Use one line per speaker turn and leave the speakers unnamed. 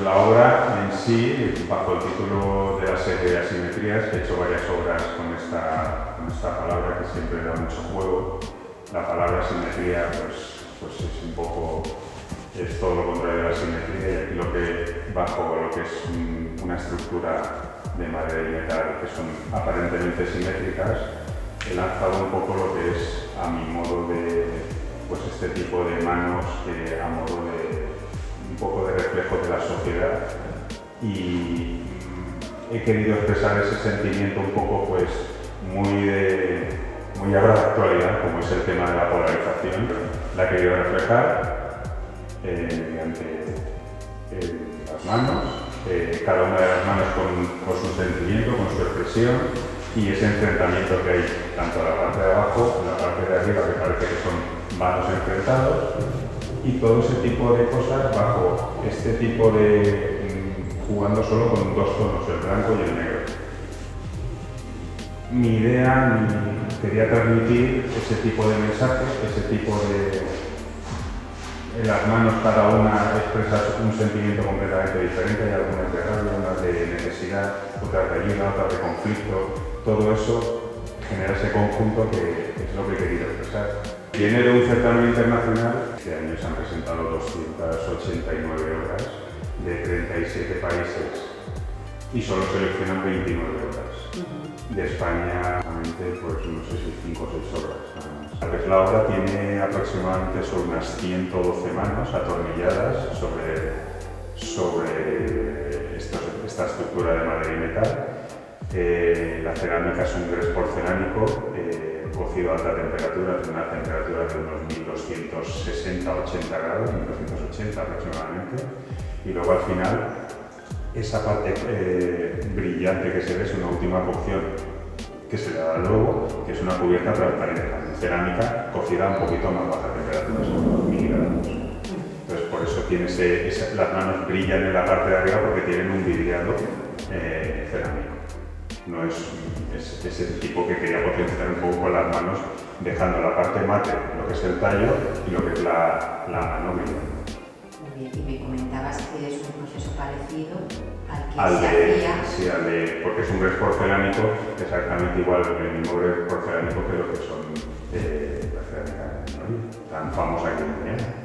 la obra en sí, bajo el título de la serie de asimetrías, he hecho varias obras con esta palabra que siempre da mucho juego. La palabra asimetría pues es un poco, es todo lo contrario de la simetría, y aquí bajo lo que es una estructura de madera y metal que son aparentemente simétricas, he lanzado un poco lo que es a mi modo de, pues este tipo de manos que a modo de un poco de reflejo de la sociedad, y he querido expresar ese sentimiento un poco pues muy ahora de actualidad, como es el tema de la polarización. La he querido reflejar mediante las manos, cada una de las manos con su sentimiento, con su expresión, y ese enfrentamiento que hay tanto en la parte de abajo, en la parte de arriba, que parece que son manos enfrentados, y todo ese tipo de cosas bajo este tipo de jugando solo con dos tonos, el blanco y el negro. Mi idea, quería transmitir ese tipo de mensaje, ese tipo de... En las manos cada una expresa un sentimiento completamente diferente, hay algunas de rabia, unas de necesidad, otras de ayuda, otras de conflicto. Todo eso genera ese conjunto que es lo que he querido expresar. Viene de un certamen internacional. Este año se han presentado 289 obras de 37 países y solo seleccionan 29 obras. De España, pues no sé si 5 o 6 obras nada más. La obra tiene aproximadamente sobre unas 112 manos atornilladas sobre esta estructura de madera y metal. La cerámica es un gres porcelánico cocido a alta temperatura, tiene una temperatura de unos 1260-80 grados, 1280 aproximadamente, y luego al final esa parte brillante que se ve es una última cocción que se le da luego, que es una cubierta transparente, cerámica cocida a un poquito más baja temperatura, son unos 1000 grados. Entonces por eso tiene las manos brillan en la parte de arriba porque tienen un vidriado cerámico. No es ese tipo que quería potenciar un poco con las manos, dejando la parte mate, lo que es el tallo, y lo que es la mano brillante.
Muy bien, y me comentabas que es un proceso parecido al que se hacía...
Sí, porque es un gres porcelánico, exactamente igual, el mismo gres porcelánico que lo que son la cerámica tan famosa aquí en España.